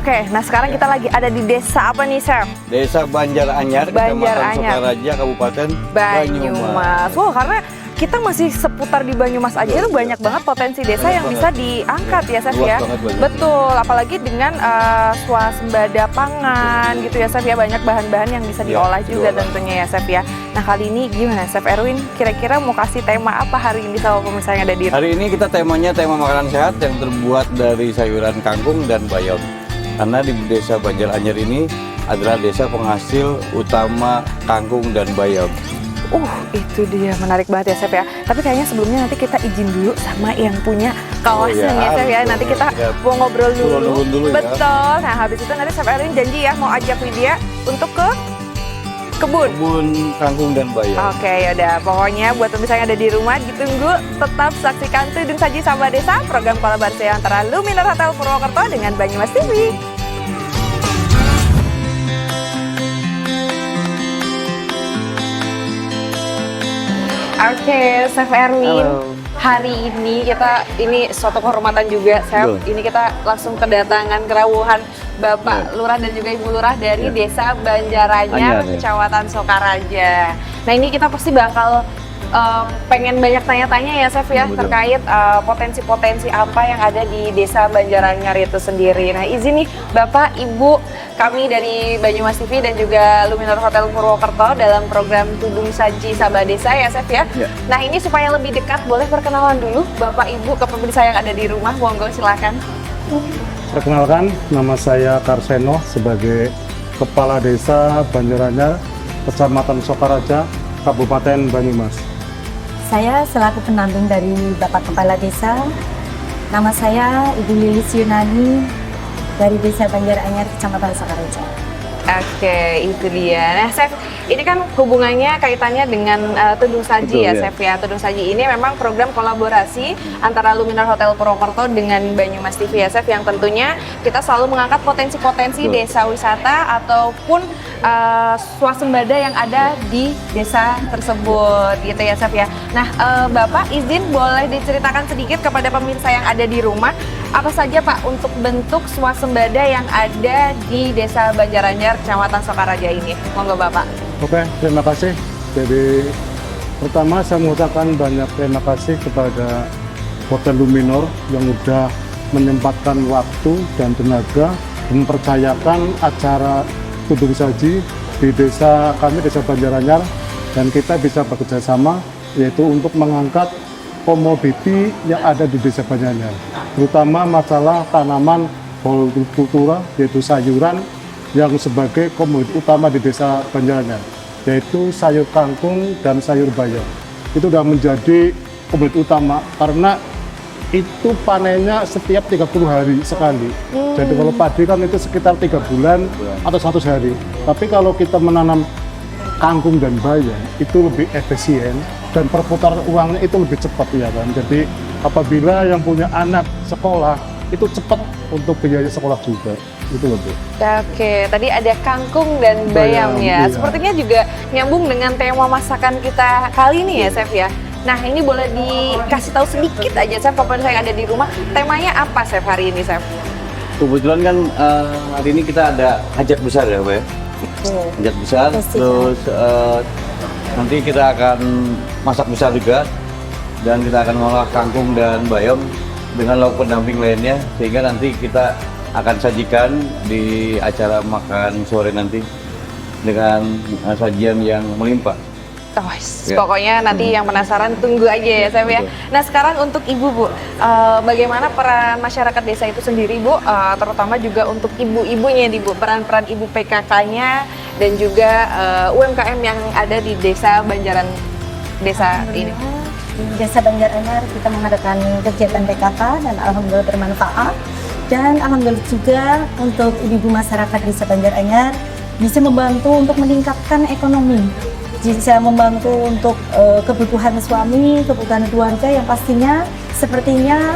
Oke, nah sekarang kita lagi ada di desa apa nih, Chef? Desa Banjaranyar, Kecamatan Sokaraja, Kabupaten Banyumas. Wow, karena kita masih seputar di Banyumas aja itu banyak banget potensi desa yang bisa diangkat ya, Chef ya. Betul, apalagi dengan swasembada pangan gitu ya, Chef ya, banyak bahan-bahan yang bisa diolah juga tentunya ya, Chef ya. Nah kali ini gimana, Chef Erwin? Kira-kira mau kasih tema apa hari ini sama pemirsa yang ada di? Hari ini kita temanya tema makanan sehat yang terbuat dari sayuran kangkung dan bayam. Karena di desa Banjaranyar ini adalah desa penghasil utama kangkung dan bayam. Itu dia, menarik banget ya, Chef ya. Tapi kayaknya sebelumnya nanti kita izin dulu sama yang punya kawasan ya, Chef ya. Nanti kita mau ngobrol dulu. Betul. Nah habis itu nanti Chef Erwin janji ya mau ajak Widya untuk ke kebun kangkung dan bayam. Oke, yaudah. Pokoknya buat pemirsa yang ada di rumah ditunggu, tetap saksikan Tudung Saji Saba Desa, program kolaborasi antara Luminar Hotel Purwokerto dengan Banyumas TV. Oke, Chef Erwin. Halo. Hari ini ini suatu kehormatan juga, Chef. Ini kita langsung kedatangan kerawuhan Bapak Lurah dan juga Ibu Lurah dari Desa Banjaranyar, Kecamatan Sokaraja. Nah ini kita pasti bakal pengen banyak tanya-tanya ya, Chef ya, terkait potensi-potensi apa yang ada di Desa Banjaranyar itu sendiri. Nah izin nih Bapak, Ibu, kami dari Banyumas TV dan juga Luminar Hotel Purwokerto dalam program Tudung Saji Saba Desa ya, Chef ya. Nah ini supaya lebih dekat, boleh perkenalan dulu Bapak Ibu ke pemirsa yang ada di rumah, monggo silakan. Perkenalkan, nama saya Karseno sebagai Kepala Desa Banjaranyar, Kecamatan Sokaraja, Kabupaten Banyumas. Saya selaku pendamping dari Bapak Kepala Desa. Nama saya Ibu Lilis Yunani dari Desa Banjaranyar, Kecamatan Sokaraja. Oke, itu dia. Nah, Chef, ini kan hubungannya kaitannya dengan Tudung Saji ya, Chef ya. Tudung Saji ini memang program kolaborasi antara Luminar Hotel Purwokerto dengan Banyumas TV ya, Chef, yang tentunya kita selalu mengangkat potensi-potensi desa wisata ataupun swasembada yang ada di desa tersebut gitu ya, Chef ya. Nah, Bapak izin boleh diceritakan sedikit kepada pemirsa yang ada di rumah apa saja Pak untuk bentuk swasembada yang ada di Desa Banjaranyar, Kecamatan Sokaraja ini? Monggo Bapak. Oke, terima kasih. Jadi pertama saya mengucapkan banyak terima kasih kepada Hotel Luminor yang sudah menyempatkan waktu dan tenaga mempercayakan acara Tudung Saji di desa kami, Desa Banjaranyar, dan kita bisa bekerja sama yaitu untuk mengangkat komoditi yang ada di Desa Banjaranyar, terutama masalah tanaman hortikultura, yaitu sayuran yang sebagai komoditi utama di Desa Banjaranyar, yaitu sayur kangkung dan sayur bayam. Itu sudah menjadi komoditi utama karena itu panennya setiap 30 hari sekali. Jadi kalau padi kan itu sekitar 3 bulan atau 100 hari. Tapi kalau kita menanam kangkung dan bayam itu lebih efisien dan perputaran uangnya itu lebih cepat ya kan. Jadi apabila yang punya anak sekolah itu cepat untuk biaya sekolah juga. Itu lebih. Oke, tadi ada kangkung dan bayam ya. Sepertinya juga nyambung dengan tema masakan kita kali ini ya, Chef ya. Nah, ini boleh dikasih tahu sedikit aja, Chef, pemirsa yang ada di rumah. Temanya apa, Chef, hari ini, Chef? Kebetulan kan hari ini kita ada hajat besar ya, Pak ya. Hajat besar, terus nanti kita akan masak besar juga, dan kita akan ngolah kangkung dan bayam dengan lauk pendamping lainnya, sehingga nanti kita akan sajikan di acara makan sore nanti dengan sajian yang melimpah. Pokoknya nanti yang penasaran tunggu aja ya, Chef ya. Nah sekarang untuk Ibu, Bu, bagaimana peran masyarakat desa itu sendiri, Bu, terutama juga untuk ibu-ibunya nih, Bu, peran-peran ibu PKK-nya dan juga UMKM yang ada di Desa Banjaran Desa ini. Di Desa Banjaranyar kita mengadakan kegiatan PKK dan alhamdulillah bermanfaat. Dan alhamdulillah juga untuk ibu-ibu masyarakat Desa Banjaranyar bisa membantu untuk meningkatkan ekonomi. Bisa membantu untuk kebutuhan suami, kebutuhan keluarga yang pastinya sepertinya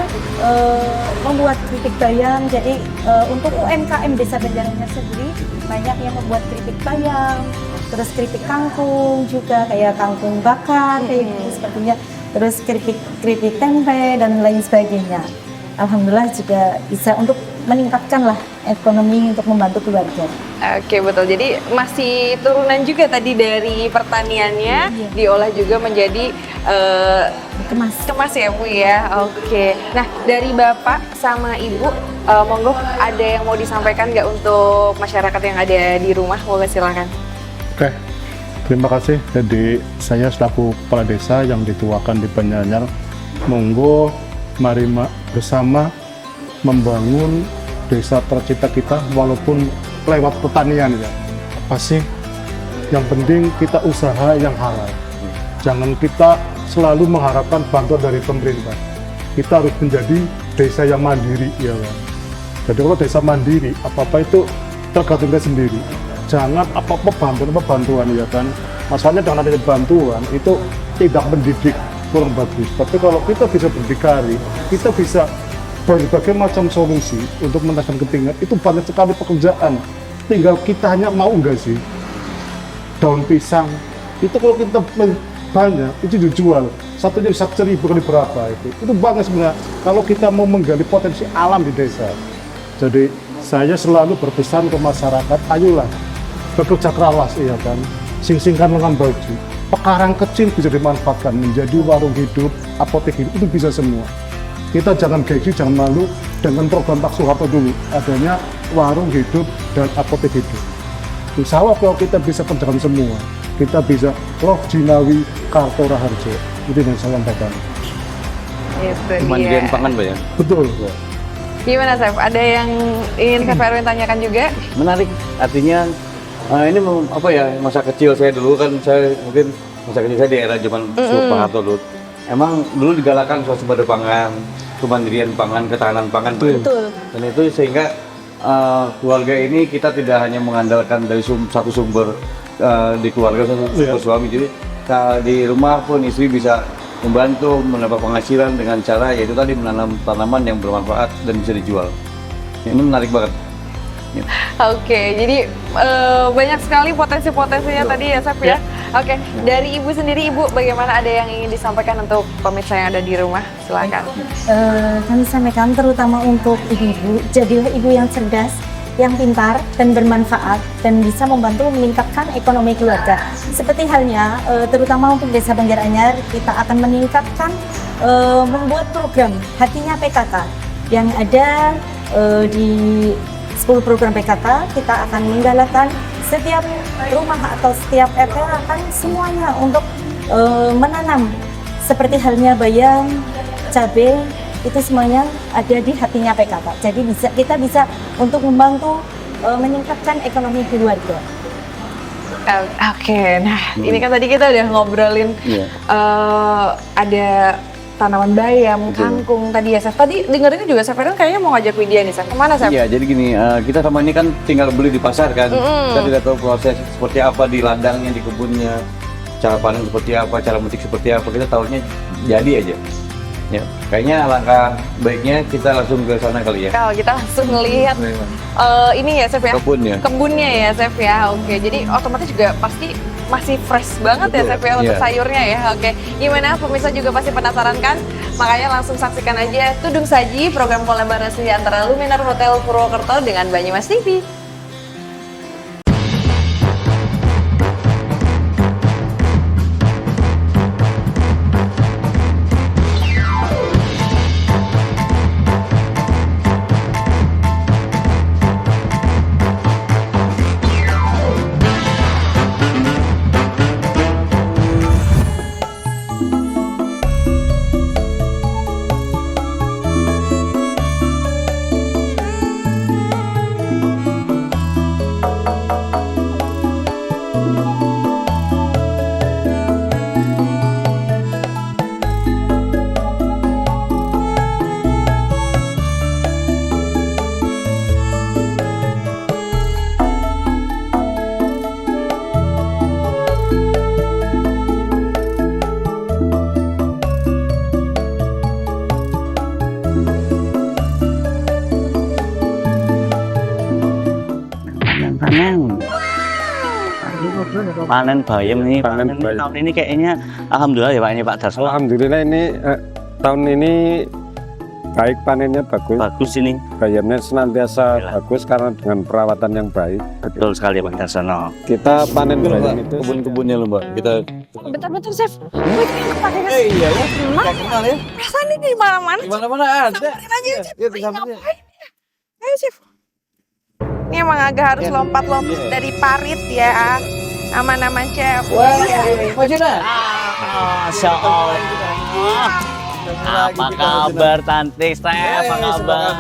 membuat keripik bayam. Jadi untuk UMKM Desa Banjaranyar sendiri banyak yang membuat keripik bayam, terus keripik kangkung juga kayak kangkung bakar kayak gitu sepertinya, terus keripik tempe dan lain sebagainya. alhamdulillah juga bisa untuk meningkatkan lah ekonomi untuk membantu keluarga. Oke, betul. Jadi masih turunan juga tadi dari pertaniannya, Iya. diolah juga menjadi Kemas. ya Bu ya. Oke. Nah, dari Bapak sama Ibu, monggo ada yang mau disampaikan nggak untuk masyarakat yang ada di rumah? Monggo silakan. Oke, terima kasih. Jadi saya selaku kepala desa yang dituakan di Banjaranyar, monggo mari bersama membangun desa tercipta kita walaupun lewat pertanian ya. Apa sih? Yang penting kita usaha yang halal. Jangan kita selalu mengharapkan bantuan dari pemerintah. Kita harus menjadi desa yang mandiri ya kan. Jadi kalau desa mandiri, apa-apa itu tergantung kita sendiri. Jangan apa-apa bantuan ya kan. Masalahnya dengan adanya bantuan itu tidak mendidik, kurang bagus. Tapi kalau kita bisa berdikari, kita bisa berbagai macam solusi untuk menentukan kepentingan, itu banyak sekali pekerjaan. Tinggal kita hanya mau nggak sih. Daun pisang itu kalau kita banyak itu dijual satunya bisa 1.000 kali berapa itu banyak sebenarnya kalau kita mau menggali potensi alam di desa. Jadi saya selalu berpesan ke masyarakat, ayolah bekerja keras ya kan, sing-singkan lengan baju, pekarang kecil bisa dimanfaatkan menjadi warung hidup, apotek hidup, itu bisa semua. Kita jangan gengsi, jangan malu dengan program Pak Soeharto dulu, adanya warung hidup dan apotek hidup. Insya Allah kalau kita bisa kerjakan semua, kita bisa Roh Jinawi Karto Raharjo. Itu yang saya sampaikan. Itu Kemandirian dia. pangan Pak ya. Betul. Gimana Chef? Ada yang ingin Chef Erwin tanyakan juga? Menarik, artinya ini apa ya, masa kecil saya dulu kan, saya mungkin masa kecil saya di era zaman Pak Harto dulu. Emang dulu digalakan swasembada pangan, kemandirian pangan, ketahanan pangan tuh. Betul. Dan itu sehingga keluarga ini kita tidak hanya mengandalkan dari satu sumber di keluarga, satu sumber suami. Jadi di rumah pun istri bisa membantu mendapat penghasilan dengan cara yaitu tadi menanam tanaman yang bermanfaat dan bisa dijual. Ini menarik banget. Ya. Oke, jadi banyak sekali potensi-potensinya tadi ya Chef ya. Oke, dari Ibu sendiri, Ibu bagaimana, ada yang ingin disampaikan untuk pemirsa yang ada di rumah? Silakan. Kami sampaikan terutama untuk ibu-ibu, jadilah ibu yang cerdas, yang pintar dan bermanfaat dan bisa membantu meningkatkan ekonomi keluarga. Seperti halnya terutama untuk Desa Banjaranyar, kita akan meningkatkan membuat program Hatinya PKK yang ada di 10 program PKK. Kita akan menggalakkan setiap rumah atau setiap RT akan semuanya untuk menanam seperti halnya bayam, cabai, itu semuanya ada di Hatinya PKK. Jadi kita bisa untuk membantu meningkatkan ekonomi keluarga. Oke, nah ini kan tadi kita udah ngobrolin ada tanaman bayam, kangkung tadi ya Chef. Tadi dengerin juga Chef Erwin kayaknya mau ngajak Widya nih Chef. Kemana Chef? Iya, jadi gini, kita sama ini kan tinggal beli di pasar kan. Kita tidak tahu proses seperti apa di ladangnya, di kebunnya, cara panen seperti apa, cara metik seperti apa. Kita tahunya jadi aja. Ya, kayaknya alangkah baiknya kita langsung ke sana kali ya. Kalau kita langsung ngelihat ini ya Chef ya. Kebunnya ya Chef ya. Oke, jadi otomatis juga pasti masih fresh banget. Betul. Ya Chef ya untuk sayurnya ya. Oke, gimana pemirsa juga pasti penasaran kan? Makanya langsung saksikan aja Tudung Saji, program kolaborasi antara Luminar Hotel Purwokerto dengan Banyumas TV. Panen bayam nih, panen tahun ini kayaknya alhamdulillah ya Pak, ini Pak Darso. Alhamdulillah ini tahun ini baik, panennya bagus. Bagus ini. Bayamnya senantiasa Alhamdulillah. bagus karena dengan perawatan yang baik. Betul sekali Pak Darsono. Kita panen Itu loh, bayam Mbak, itu kebun-kebunnya loh Mbak. Kita Bentar-bentar, Chef. Wih, ini pakai iya ya. Nggak kenal ya. perasaan ini di mana-mana. Di mana-mana ada. Samperin aja, Chef. Iya, disamperin. Ngapain ya? Ayo, Chef. Ini emang agak harus lompat-lompat dari parit ya. Aman-aman, Chef. Wah, Mas Juna. Masya Allah. Apa kabar Tante Steph? Apa kabar?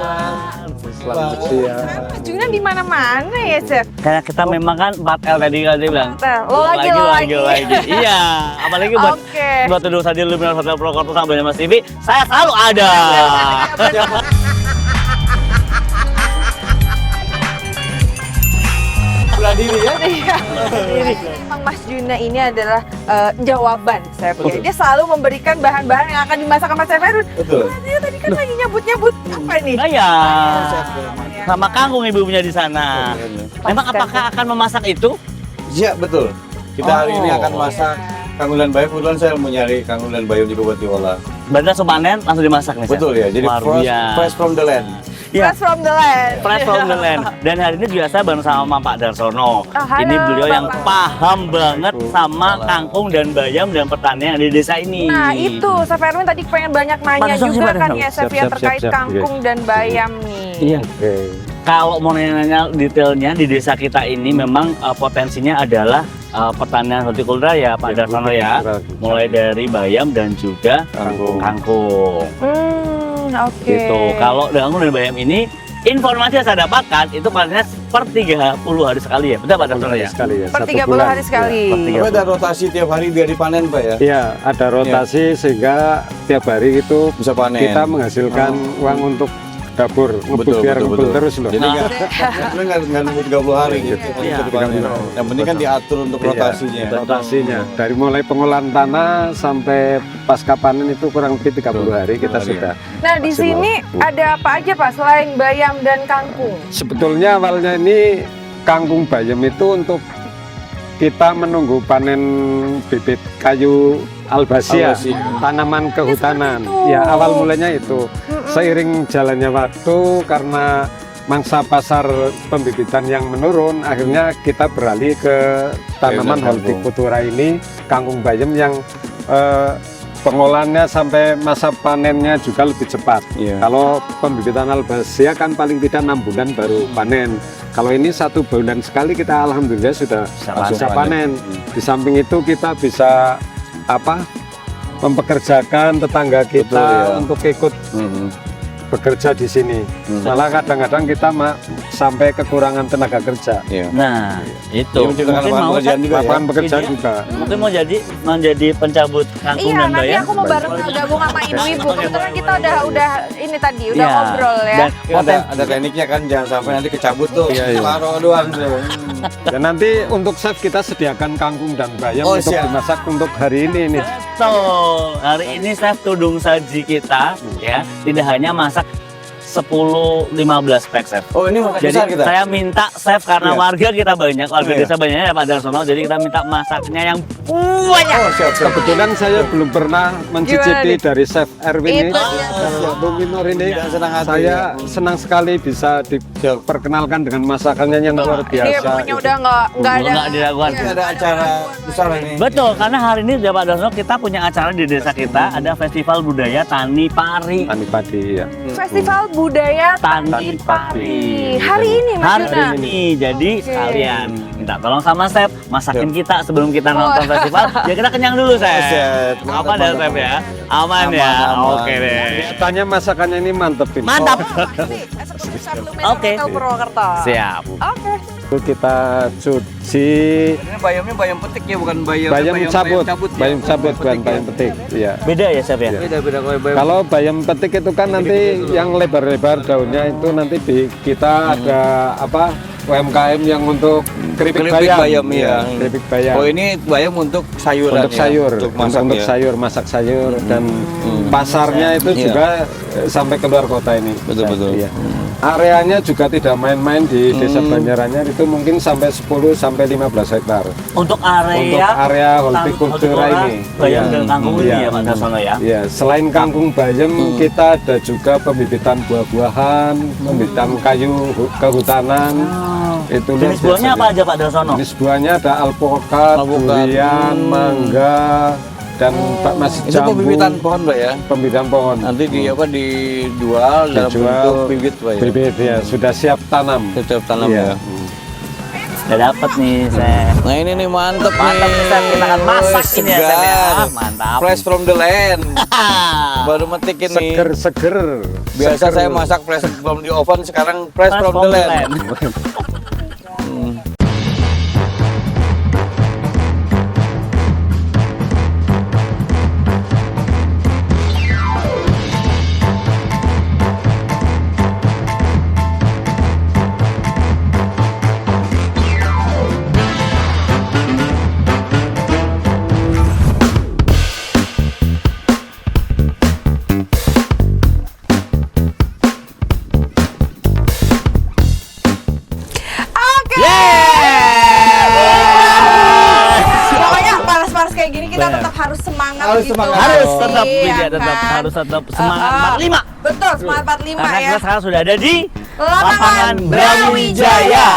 selamat siang. Mas Juna di mana-mana ya, Chef. Karena kita memang kan 4L tadi kan dia bilang. Nah, lo lagi. Iya, apalagi buat Oke. buat Tudung Sadir Luminar Hotel Prokerto sama Mas TV, saya selalu ada. Bulan diri ya. Iya. Emang Mas Juna ini adalah jawaban, Chef. Ya. Dia selalu memberikan bahan-bahan yang akan dimasak sama Chef Erwin. Betul. Dia tadi kan lagi nyebut-nyebut apa ini? Iya. Sama kangkung ibunya di sana. Memang apakah akan memasak itu? Iya, betul. Kita hari ini akan masak kangulan bayam. Kebetulan saya mau nyari kangulan bayam juga buat diolah. Berarti langsung panen, langsung dimasak nih. Chef? Betul ya. Jadi Luar biasa. fresh from the land. Iya. Fresh from the land. Fresh from the land. Dan hari ini juga saya bareng sama Pak Darsono. halo, Ini beliau yang Bapak. paham banget sama kangkung dan bayam dan pertanian di desa ini. Nah itu, Chef Erwin tadi pengen banyak nanya Pantesan sih, juga Pak kan Darsono. ya, Chef, ya terkait kangkung dan bayam nih. Iya. Oke. Kalau mau nanya detailnya di desa kita ini memang potensinya adalah pertanian hortikultura ya Pak Darsono ya. Mulai dari bayam dan juga kangkung. Oke. Gitu. Kalau kangkung dan bayam ini informasi yang saya dapatkan itu panennya per 30 hari sekali ya. Betul Pak Darsono ya? Sekali ya. Per 1 30 bulan. hari sekali. per 30. Tapi ada rotasi tiap hari biar dipanen Pak ya. Iya, ada rotasi sehingga tiap hari itu Bisa panen. kita menghasilkan uang untuk dapur, ngebut biar ngebut terus loh. Jadi nggak nunggu 30 hari gitu. Iya. Untuk dipanen. Yang penting kan diatur untuk rotasinya. Rotasinya dari mulai pengolahan tanah sampai pasca panen itu kurang lebih 30 hari kita sudah. Nah di sini ada apa aja Pak selain bayam dan kangkung? Sebetulnya awalnya ini kangkung bayam itu untuk kita menunggu panen bibit kayu albasia, Albasia. tanaman kehutanan. itu. Ya awal mulanya itu. Seiring jalannya waktu karena mangsa pasar pembibitan yang menurun, akhirnya kita beralih ke tanaman kangkung. hortikultura ini, kangkung bayam yang pengolahannya sampai masa panennya juga lebih cepat. Iya. Kalau pembibitan albasia kan paling tidak 6 bulan baru panen. Kalau ini 1 bulan sekali kita alhamdulillah sudah bisa panen. Di samping itu kita bisa mempekerjakan tetangga kita Betul, ya. untuk ikut bekerja di sini. Malah kadang-kadang kita sampai kekurangan tenaga kerja. Iya. Nah, itu. Dia menciptakan Mungkin lapangan mau pekerjaan juga ya. Lapangan pekerjaan Ini- juga. Mungkin mau menjadi pencabut kangkung Iya, dan nanti bayam. aku mau bareng gabung sama ibu-ibu. Kebetulan kita udah ini tadi udah Iya. ngobrol ya. Dan Ada tekniknya kan, jangan sampai nanti kecabut tuh. Iya, iya. Taruh doang tuh. Dan nanti untuk chef kita sediakan kangkung dan bayam Oh, untuk siap. dimasak untuk hari ini nih. betul. Hari ini Chef Tudung Saji kita ya tidak hanya masak 10-15 pack Chef. Oh ini masak Jadi besar kita. saya minta Chef karena Iya. warga kita banyak, warga Iya. desa banyaknya ya Pak Darsono, jadi kita minta masaknya yang banyak. Oh siap siap. Kebetulan saya belum pernah mencicipi Gimana? dari chef Erwin ini. Itu Chef Luminor ini. Dengan senang hati, Saya ya. senang sekali bisa diperkenalkan dengan masakannya yang luar Dia biasa. pokoknya udah nggak ada. Nggak diragukan. Iya, Ini ada acara besar ini. Betul, karena hari ini ya Pak Darsono kita punya acara di desa kita, ada Festival Budaya Tani Pari. Tani padi ya. Festival Budaya Tani Pari. Hari ini Mas Hari Juna. ini, jadi Oke. sekalian minta tolong sama Chef masakin kita sebelum kita Wah. nonton festival. Ya kita kenyang dulu Chef. Siap. Apa dah Chef ya? Aman ya. Aman. Oke deh. Tanya masakannya ini mantep ini. Mantap. Oke. Oke. Purwokerto. Siap. Oke. Kita cuci Ini bayamnya bayam petik ya, bukan bayam bayam cabut, ya. bayam cabut bukan bayam petik. Iya. Beda ya Chef ya? Beda-beda kalau bayam. Kalau bayam petik itu kan nanti yang lebar-lebar daunnya itu nanti kita ada UMKM yang untuk keripik bayam, iya. keripik bayam. Oh ini bayam untuk sayuran Untuk ya? sayur, untuk masak untuk ya? sayur, masak sayur dan pasarnya itu Iya. juga sampai keluar kota ini. Betul, betul. Iya. Areanya juga tidak main-main di Desa Banjaranyar, itu mungkin sampai 10 sampai 15 hektar. Untuk Untuk area hortikultura ini. bayam Iya. dan kangkung ini ya Pak Darsono ya. Ya, selain kangkung bayam, kita ada juga pembibitan buah-buahan, pembibitan kayu kehutanan. Itu Jenis buahnya apa aja Pak Darsono? Jenis buahnya ada alpukat, durian, mangga, dan masih Itu jambu. pembibitan pohon Pak ya? Pembibitan pohon. Nanti dijual dalam bentuk bibit Pak ya? Bibit ya, sudah siap tanam. Setiap tanam Iya. ya. Udah dapat nih Chef. Nah ini nih mantep Mantap nih. nih Chef, kita akan masak ini ya Chef ya. Segar. Mantap. Fresh from the land. Baru metik ini. Seger. Biasa saya masak fresh from the oven, sekarang fresh from the land. Pokoknya panas-panas kayak gini kita tetap harus semangat gitu. Harus tetap Iya ya, tetap kan? harus tetap semangat Ah, 45. Betul, semangat 45 Karena ya. kita sekarang sudah ada di Lapangan Brawijaya,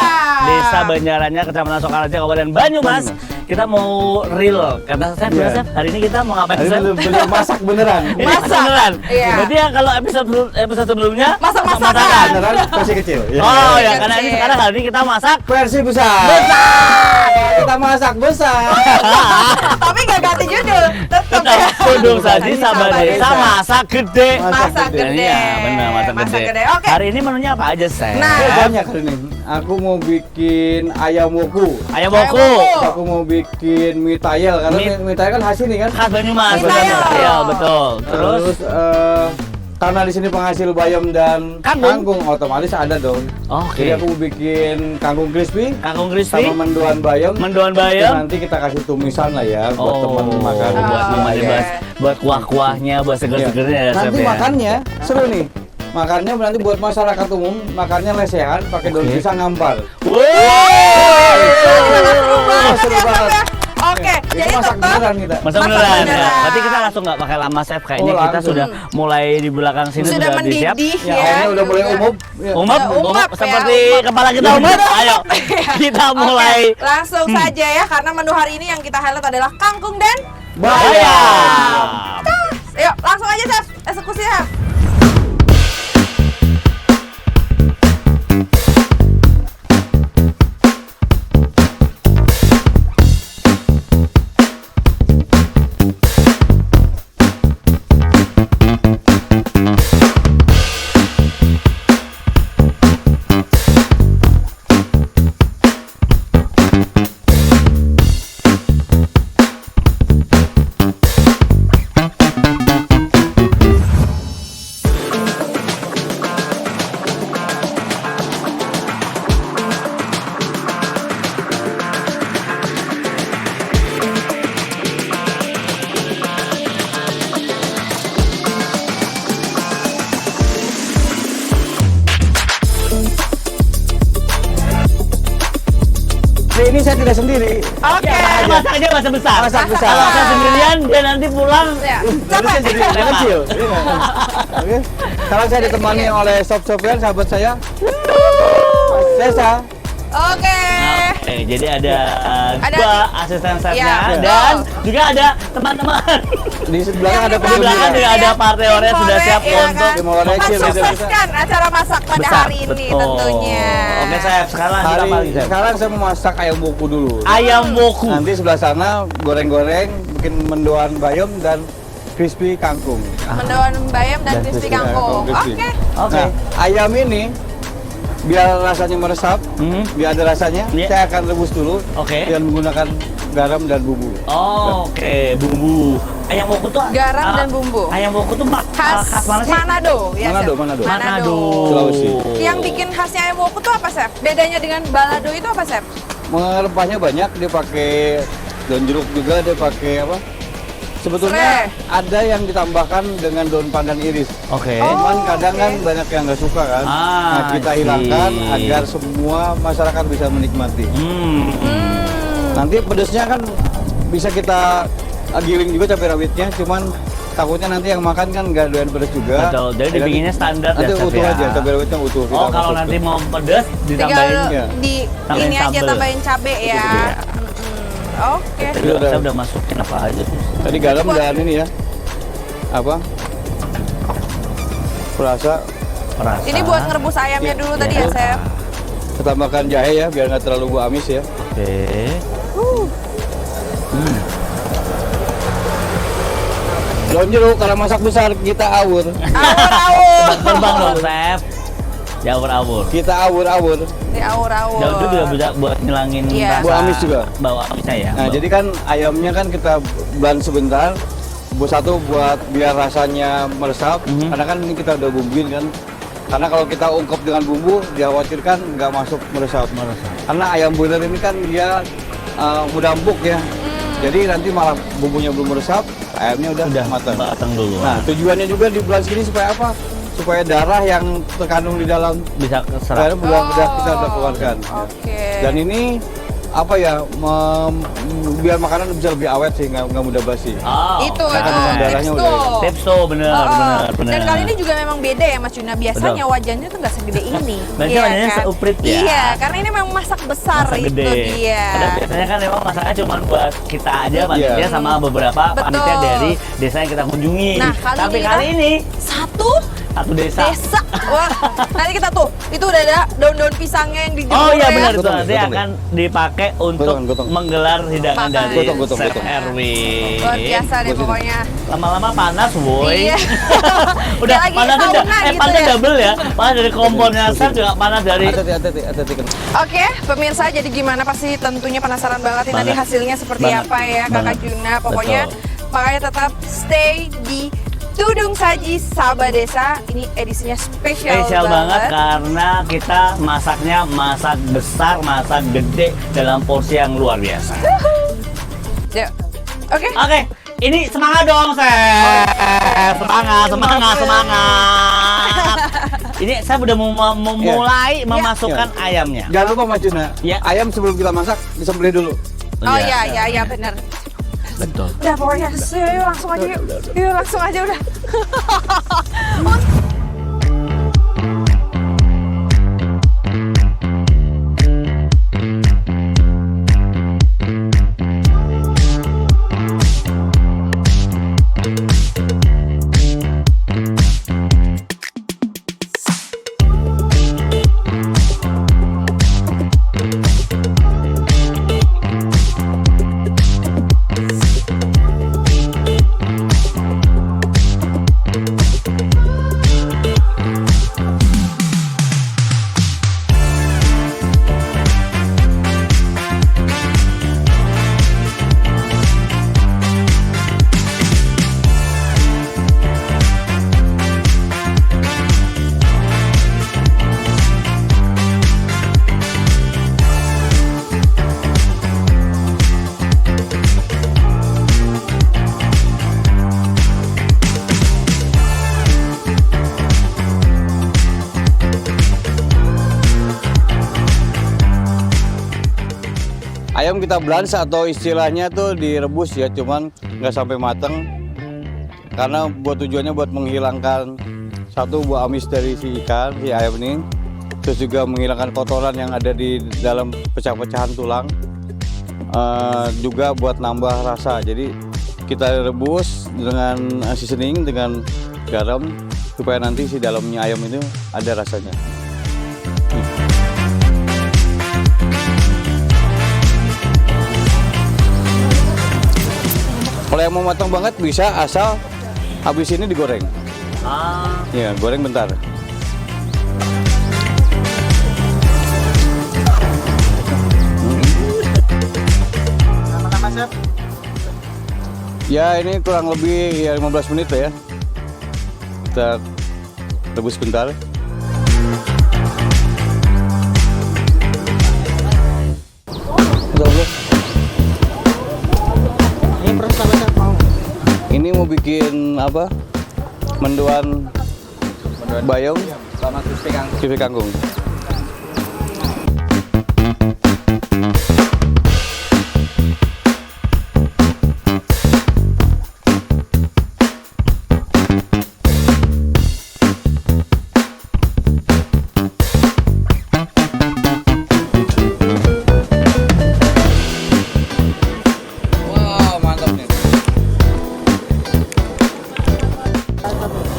Desa Banjaranyar, Kecamatan Sokaraja, Kabupaten Banyumas. Kita mau real, kata saya, Chef, hari ini kita mau ngapain Chef? Bener masak beneran. Ini Masak. beneran. Iya. Berarti ya kalau episode sebelumnya Masak-masakan. Beneran versi kecil. Oh ya, Kecil. karena ini sekarang hari ini kita masak Versi besar. Kita masak besar. Tapi nggak ganti judul, tetap ya. Kudung saji sabar desa masak gede. Masak gede. Iya, benar masak Masak gede. gede. Oke. Hari ini menunya apa aja, Chef? Nah. Banyak kali ini. Aku mau bikin ayam woku. Ayam boku. Aku mau bikin mie tayel karena mie tayel kan khas ini kan. Khas Banyumas. Mie tayel. Iya, betul. Terus Terus karena di sini penghasil bayam dan Kangkung. otomatis ada dong. Oke. Jadi aku mau bikin kangkung crispy kangkung sama crispy, mendoan bayam. mendoan Itu bayam. nanti kita kasih tumisan lah ya buat teman makan. buat Oh, teman iya. buat kuah-kuahnya, buat seger-segernya ya, Chef Nanti ya. makannya seru nih. Makannya nanti buat masyarakat umum, makannya lesehan pakai daun pisang ngampar. Seru banget. Oke, Itu jadi masak tetap beneran kita. Masa Masak beneran ya. beneran. Berarti kita langsung nggak pakai lama, Chef. Kayaknya Oh, kita langsung. sudah mulai di belakang sini sudah sudah disiap. mendidih Ya, ya. airnya udah mulai juga. umum. Ya. Umap, Ya, umap ya, seperti umap. kepala kita umap. Ayo, kita Oke, mulai langsung saja ya karena menu hari ini yang kita highlight adalah kangkung dan bayam. Yuk, langsung aja Chef, eksekusi ya. Hari ini saya tidak sendiri. Oke. Ya, masak aja masak besar. Masak besar. Kalau saya sendirian dan nanti pulang. Ya, Jadi saya jadi capek. anak kecil. Oke. Sekarang saya ditemani oleh Sob Sofian, sahabat saya. Sesa. Oke. Oke, jadi ada Ada dua nih. asisten chefnya Ya, dan betul. juga ada teman-teman. Di sebelahnya ada Di belakang juga ada partai Ore sudah siap untuk Tim Ore kecil, mensukseskan acara masak pada besar. hari ini Betul. tentunya. Oke, Chef. Sekarang kita apa lagi, Chef? Sekarang saya mau masak ayam woku dulu. Ayam woku. Nanti sebelah sana goreng-goreng, bikin mendoan bayam dan crispy kangkung. Mendoan bayam dan crispy kangkung. crispy. Oke. Oke. Nah, ayam ini biar rasanya meresap, biar ada rasanya, Iya. saya akan rebus dulu Oke. dengan menggunakan garam dan bumbu. Oke, bumbu. Ayam woku tuh Garam dan bumbu. Ayam woku tuh Khas khas mana sih? Manado, ya Manado, Chef? Manado. Manado. Sulawesi. Yang bikin khasnya ayam woku tuh apa, Chef? Bedanya dengan balado itu apa, Chef? Rempahnya banyak, dia pakai daun jeruk juga, dia pakai apa? sebetulnya ada yang ditambahkan dengan daun pandan iris. Oke. Cuman kadang kan banyak yang nggak suka kan. Nah, kita hilangkan agar semua masyarakat bisa menikmati. Nanti pedesnya kan bisa kita giling juga cabai rawitnya, cuman takutnya nanti yang makan kan nggak doyan pedes juga. Betul, jadi dibikinnya standar nanti ya, Chef, utuh ya? aja, cabai rawitnya utuh. Oh, kita kalau masuk nanti ke- mau pedas ditambahin. Tinggal Tambahin ini aja sambel. tambahin cabe ya. Oke. Itu udah. Saya udah masukin apa aja tuh. Tadi garam dan ini ya, apa? Perasa. Perasa. Ini buat ngerebus ayamnya dulu tadi ya, Chef. Kita tambahkan jahe ya, biar nggak terlalu bau amis ya. Oke. Daun jeruk kalau masak besar kita awur. Awur-awur. Terbang dong, Chef. Diawur-awur. Kita awur-awur. Di awur-awur. Daun itu juga bisa buat ngilangin Iya. Bau amis juga. Bau amisnya ya. Nah, jadi kan ayamnya kan kita blend sebentar. Satu buat biar rasanya meresap. Karena kan ini kita udah bumbuin kan. Karena kalau kita ungkep dengan bumbu, dikhawatirkan nggak masuk meresap. Karena ayam boiler ini kan dia udah empuk ya. Jadi nanti malah bumbunya belum meresap, ayamnya udah matang. matang dulu. Nah, tujuannya juga di blend sini supaya apa? Supaya darah yang terkandung di dalam Bisa keserap. darah kita udah keluarkan. Oke. Dan ini apa ya? Biar makanan bisa lebih awet sih, nggak mudah basi. Oh, Itu kandungan darahnya tips udah tuh. tips tuh bener, bener. Dan kali ini juga memang beda ya Mas Juna. Biasanya Betul. wajahnya tuh nggak segede ini. Biasanya wajahnya seuprit ya. Iya, karena ini memang masak besar Masak itu gede. dia. Karena biasanya kan memang masaknya cuma buat kita aja, panitia Iya. sama beberapa Betul. panitia dari desa yang kita kunjungi. Nah, kali Tapi ini kali kita- ini Satu satu desa. desa. Wah, nanti kita tuh itu udah ada daun-daun pisangnya yang dijemur Oh iya ya. benar itu Gotong, nanti gotong. akan dipakai untuk Gotong. menggelar hidangan Makan. dari Gotong. Chef Erwin. Luar biasa deh pokoknya. Lama-lama panas, woi. Iya. Udah Kayak lagi panasnya sauna gitu panasnya ya. double ya. Panas dari kompornya Chef juga panas dari Hati-hati kan. Oke, pemirsa jadi gimana pasti tentunya penasaran banget nih nanti Banget. hasilnya seperti Banget. apa ya Kakak Banget. Juna. Pokoknya Betul. makanya tetap stay di Tudung Saji Sabah Desa. Ini edisinya spesial banget karena kita masaknya masak besar, masak gede dalam porsi yang luar biasa. Yuk. Oke. Oke, ini semangat dong, Chef. Semangat. Ini saya udah mau mulai memasukkan ayamnya. Jangan lupa Mas Juna, Ya. ayam sebelum kita masak disembelih dulu. Oh iya benar. Betul. Udah pokoknya yuk, langsung aja yuk. Yuk langsung aja udah. Ayam kita blanch atau istilahnya tuh direbus ya, cuman nggak sampai mateng. Karena tujuannya buat menghilangkan satu buah amis dari si ikan, si ayam ini. Terus juga menghilangkan kotoran yang ada di dalam pecah-pecahan tulang. Juga buat nambah rasa. Jadi kita rebus dengan seasoning, dengan garam supaya nanti si dalamnya ayam itu ada rasanya. Kalau yang mau matang banget bisa asal habis ini digoreng. Ya, goreng bentar. Ya, ini kurang lebih ya 15 menit lah ya. Kita rebus bentar. Ini proses apa mau? mau bikin apa? Mendoan bayam sama crispy kangkung.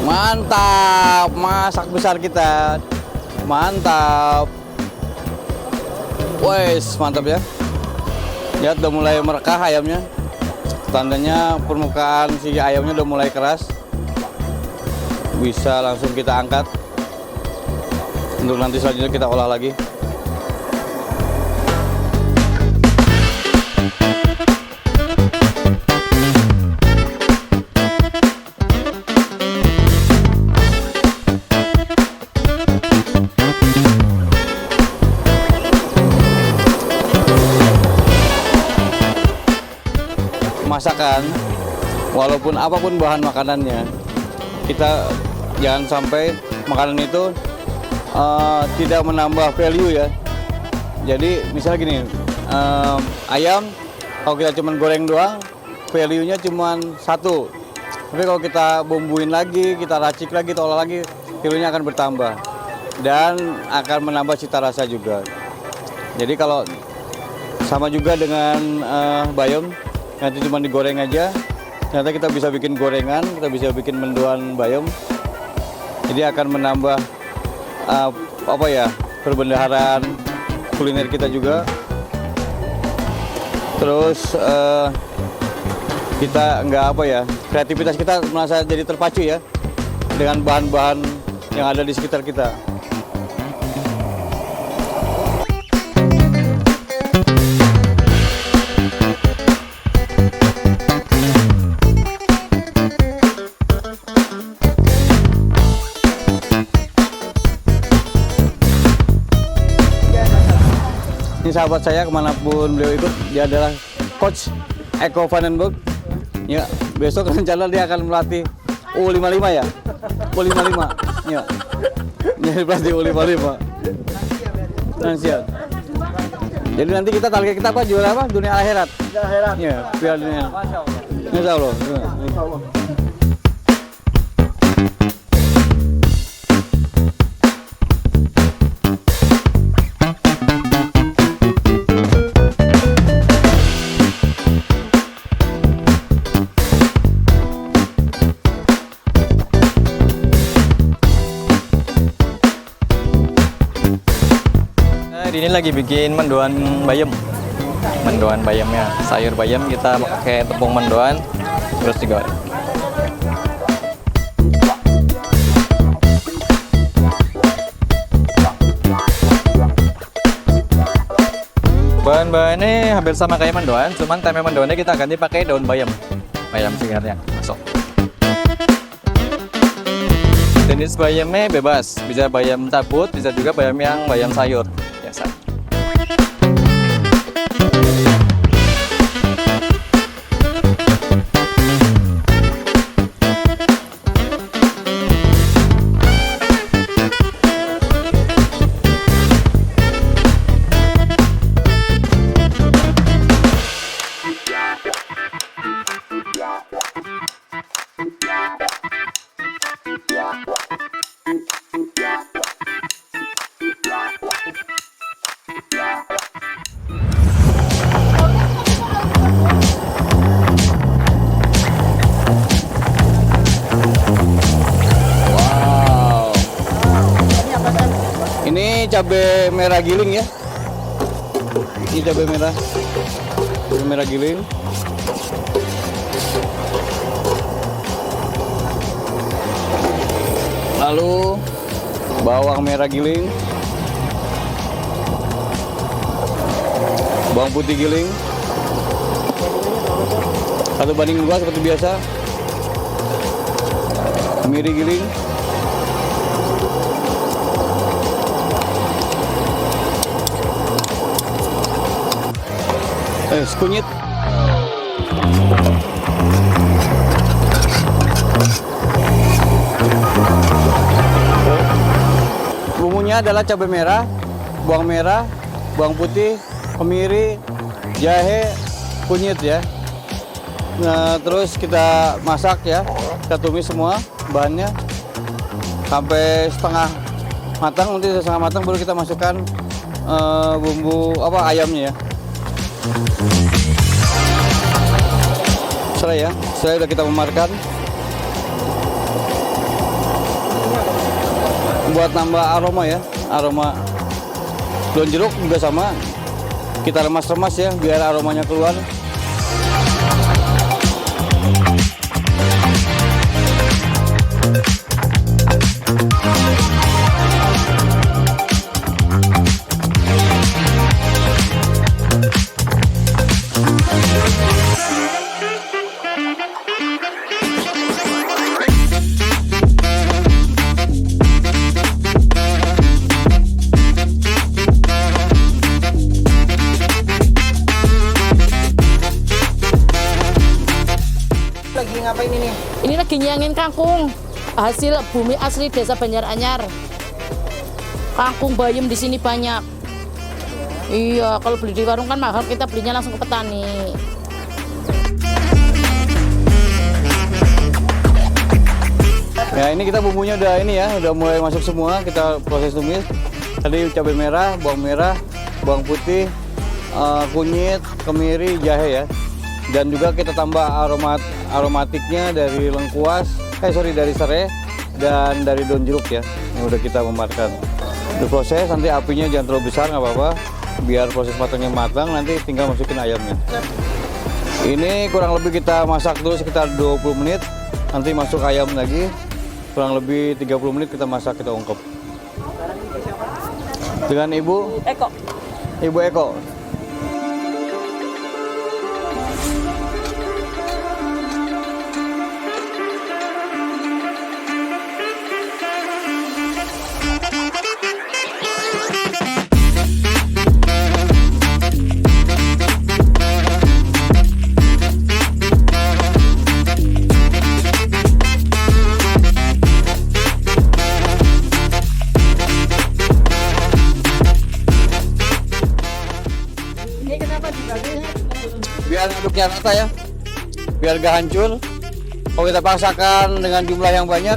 Mantap, masak besar kita. Mantap. Wes, mantap ya. Lihat udah mulai merekah ayamnya. Tandanya permukaan si ayamnya udah mulai keras. Bisa langsung kita angkat. Untuk nanti selanjutnya kita olah lagi. Masakan, walaupun apapun bahan makanannya, kita jangan sampai makanan itu tidak menambah value ya. Jadi misalnya gini, ayam kalau kita cuma goreng doang, value-nya cuma satu. Tapi kalau kita bumbuin lagi, kita racik lagi, kita olah lagi, value-nya akan bertambah dan akan menambah cita rasa juga. Jadi kalau sama juga dengan bayam, nanti cuma digoreng aja, ternyata kita bisa bikin gorengan, kita bisa bikin mendoan bayam. Jadi akan menambah apa ya, perbendaharaan kuliner kita juga. Terus kita nggak apa ya, kreativitas kita merasa jadi terpacu ya dengan bahan-bahan yang ada di sekitar kita. Ini sahabat saya kemanapun beliau ikut, dia adalah Coach Eko Vandenberg. Ya, besok rencana dia akan melatih U55 ya. U55. Ya. Jadi pelatih U55. Siap. Jadi nanti kita target kita apa? Juara apa? Dunia akhirat. Dunia akhirat. Ya, biar dunia. Insya Allah. Insya Allah. Ini lagi bikin mendoan bayam. Mendoan bayamnya, sayur bayam kita pakai tepung mendoan terus digoreng. Bahan-bahannya hampir sama kayak mendoan, cuman tempe mendoannya kita ganti pakai daun bayam. Bayam segarnya masuk. Jenis bayamnya bebas, bisa bayam tabut, bisa juga bayam sayur biasa. Ini cabai merah giling ya. Ini cabai merah giling. Lalu bawang merah giling, bawang putih giling, 1:2 seperti biasa. Kemiri giling, kunyit, bumbunya adalah cabai merah, bawang putih, kemiri, jahe, kunyit ya. Nah, terus kita masak ya, kita tumis semua bahannya sampai setengah matang. Nanti setengah matang baru kita masukkan bumbu ayamnya ya. Serai udah kita memarkan. Buat nambah aroma ya, aroma daun jeruk juga sama. Kita remas-remas ya, biar aromanya keluar. Ini lagi nyangin kangkung hasil bumi asli Desa Banjaranyar. Kangkung bayam di sini banyak. Iya, kalau beli di warung kan mahal, kita belinya langsung ke petani. Ya, ini kita bumbunya udah mulai masuk semua. Kita proses tumis. Tadi cabai merah, bawang putih, kunyit, kemiri, jahe ya. Dan juga kita tambah aromatiknya dari lengkuas, dari serai dan dari daun jeruk ya, yang udah kita memarkan. Diproses, nanti apinya jangan terlalu besar, nggak apa-apa, biar proses matangnya matang, nanti tinggal masukin ayamnya. Ini kurang lebih kita masak dulu sekitar 20 menit, nanti masuk ayam lagi, kurang lebih 30 menit kita masak, kita ungkep. Dengan Ibu Eko. Biar aduknya rata ya, biar gak hancur. Kalau kita paksakan dengan jumlah yang banyak,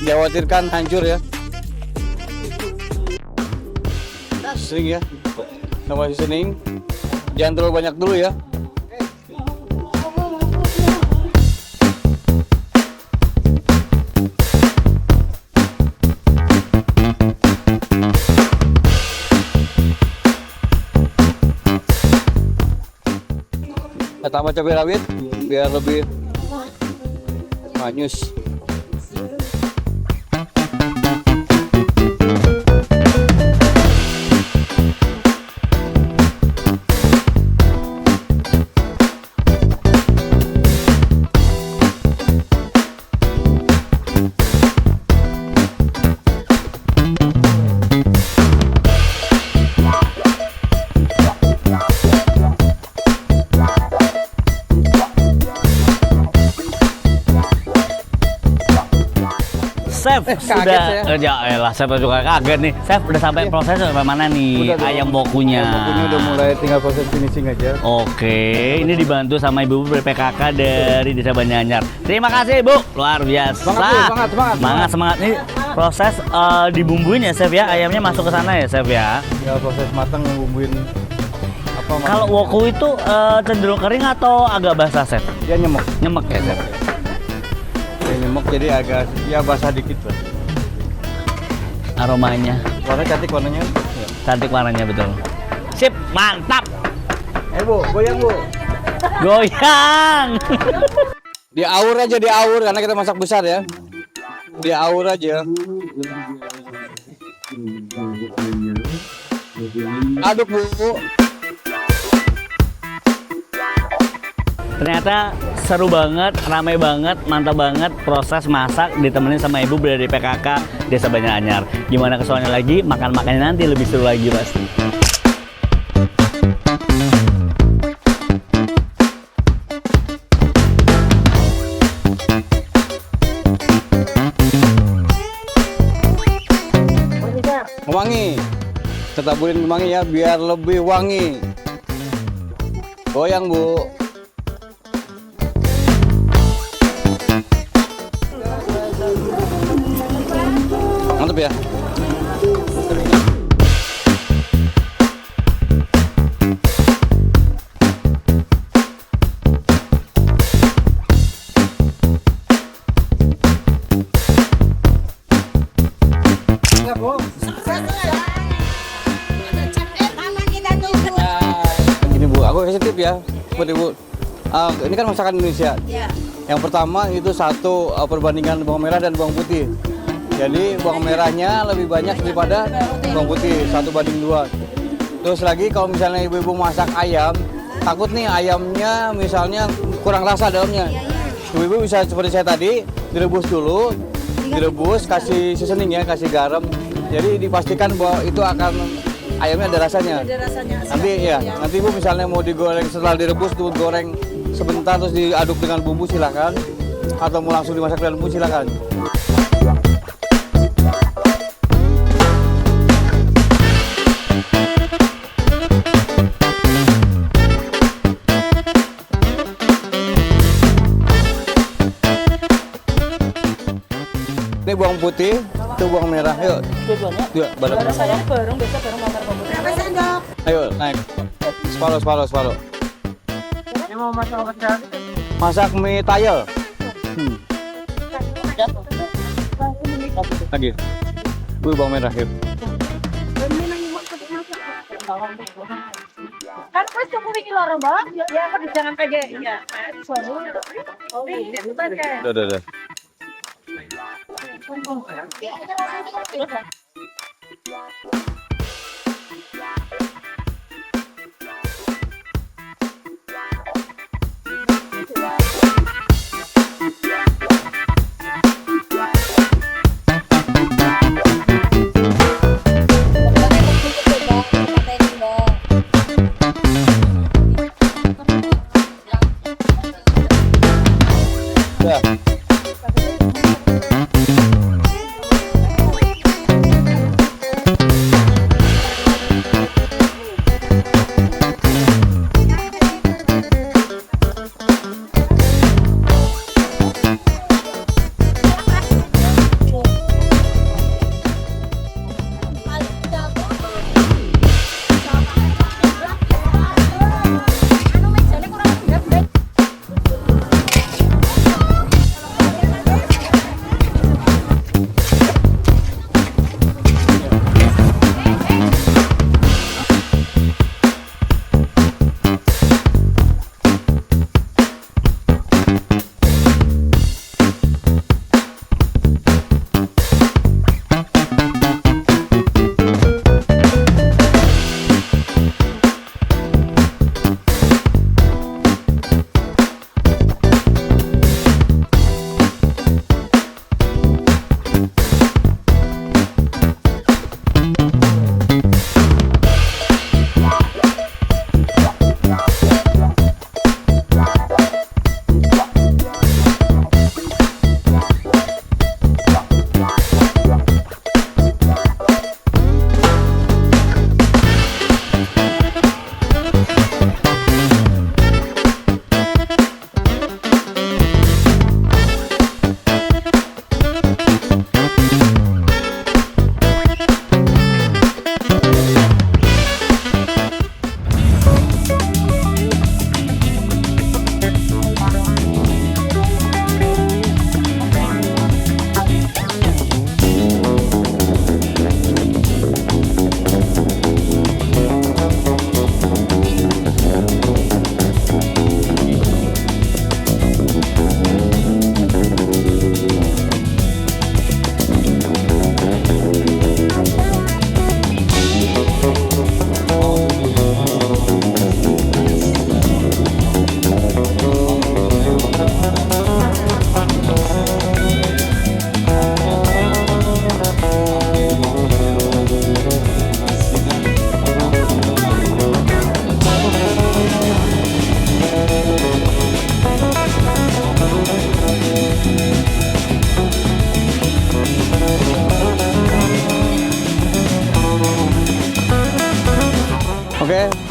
dikhawatirkan hancur ya. Sening ya, tambah sening. Jangan terlalu banyak dulu ya. Kita tambah cabai rawit biar lebih manyus. Chef sudah Chef juga kaget nih. Chef udah sampai proses sampai mana nih ayam bokunya? Bokunya udah mulai tinggal proses finishing aja. Oke, ini dibantu sama Ibu dari PKK dari Desa Banjaranyar. Terima kasih Ibu, luar biasa. Semangat. Ini proses dibumbuin ya Chef ya, ayamnya masuk ke sana ya Chef ya? Ya proses matang ngebumbuin. Kalau woku itu cenderung kering atau agak basah Chef? Dia nyemek ya Chef? Nyemek jadi agak basah dikit lah. Aromanya warnanya cantik warnanya betul. Sip, mantap. Bu, goyang Bu. Goyang. Diaur karena kita masak besar ya. Diaur aja. Aduk Bu. Ternyata seru banget, ramai banget, mantap banget proses masak ditemenin sama Ibu dari PKK Desa Banjaranyar. Gimana kesuaannya lagi, makan-makannya nanti lebih seru lagi pasti. Mewangi. Kita taburin mewangi ya biar lebih wangi. Goyang, Bu. Mantap ya. Ini Bu, aku kasih tip ya buat Ibu. Ini kan masakan Indonesia. Yang pertama itu satu perbandingan bawang merah dan bawang putih. Jadi bawang merahnya lebih banyak daripada bawang putih, 1:2. Terus lagi kalau misalnya ibu-ibu masak ayam, takut nih ayamnya misalnya kurang rasa dalamnya. Ibu-ibu bisa seperti saya tadi, direbus dulu, direbus, kasih seasoning ya, kasih garam. Jadi dipastikan bahwa itu akan ayamnya ada rasanya. Nanti ya, nanti ibu misalnya mau digoreng setelah direbus tuh goreng sebentar terus diaduk dengan bumbu silakan, atau mau langsung dimasak dengan bumbu silakan. Ini bawang putih, itu bawang merah. Yuk. Dua, bareng. Saya bareng biasa bareng bakar bambu. Berapa sendok? Ayo naik. Separuh. Ini mau masak apa sih? Masak mie tayel. Lagi. Bu bawang merah yuk. Kan wis cukup iki lho, Mbak. Ya apa jangan kayak ya. Sorry. Oh, ini pakai. Udah.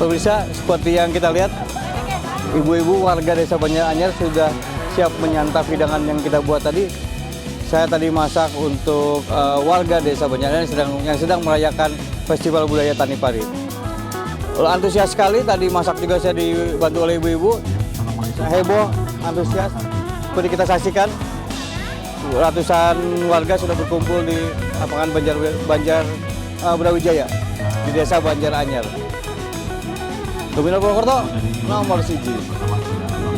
Pemirsa, seperti yang kita lihat, ibu-ibu warga Desa Banjaranyar sudah siap menyantap hidangan yang kita buat tadi. Saya tadi masak untuk warga Desa Banjaranyar yang sedang merayakan Festival Budaya Tani Pari. Antusias sekali, tadi masak juga saya dibantu oleh ibu-ibu. Heboh, antusias. Seperti kita saksikan, ratusan warga sudah berkumpul di lapangan Banjar Brawijaya di Desa Banjaranyar. Gubernur Purwokerto nomor 1.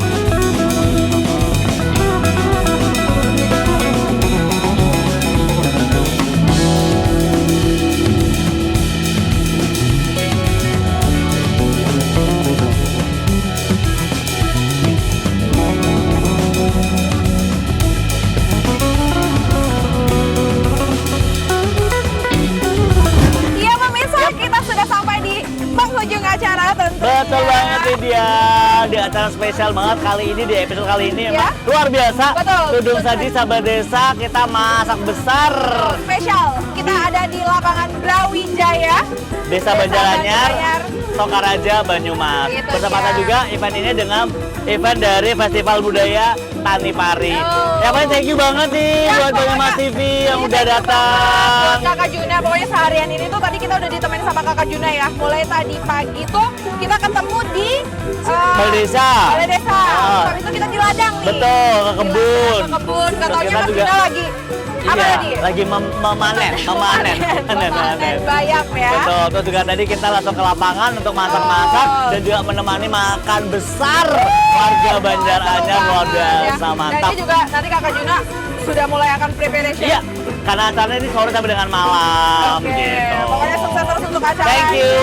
Iya pemirsa, kita sudah sampai di penghujung acara tentunya. Betul banget nih dia, di acara spesial banget kali ini, di episode kali ini emang luar biasa. Betul. Tudung Saji Sahabat Desa, kita masak besar. Spesial, kita ada di lapangan Brawijaya, Desa Banjaranyar, Sokaraja, Banyumas. Itu Bersama dia. juga event ini dengan event dari Festival Budaya Tani Pari. Oh. Ya paling thank you banget nih Ya, buat pokoknya Banyumas TV yang ini udah thank you datang. banget buat Kakak Juna, pokoknya seharian ini tuh tadi kita udah ditemenin sama Kakak Juna ya. Mulai tadi pagi tuh kita ketemu di Balai Desa. Balai Desa. Habis itu kita di ladang nih. Betul, ke kebun. Ke kebun, Terus katanya kita Mas juga- Juna lagi apa Iya, tadi? lagi memanen. Memanen bayam ya. Betul, terus juga tadi kita langsung ke lapangan untuk masak-masak Oh. dan juga menemani makan besar warga Banjaranyar luar biasa, Dan mantap. ini juga nanti Kakak Juna sudah mulai akan preparation. Iya, karena acaranya ini sore sampai dengan malam Oke, gitu. pokoknya sukses terus untuk acara Thank you.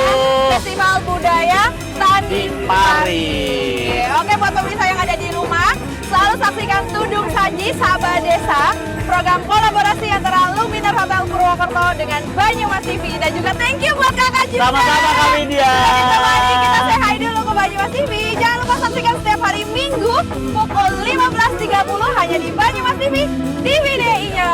Festival Budaya Tani Pari. Oke, buat pemirsa yang ada di rumah, selalu saksikan Tudung Saji Sahabat Desa, program kolaborasi antara Luminar Hotel Purwokerto dengan Banyumas TV. Dan juga thank you buat Kakak Juna. Sama-sama kami dia. Mari kita say hi dulu ke Banyumas TV. Jangan lupa saksikan setiap hari Minggu pukul 15.30 hanya di Banyumas TV, TV DI-nya.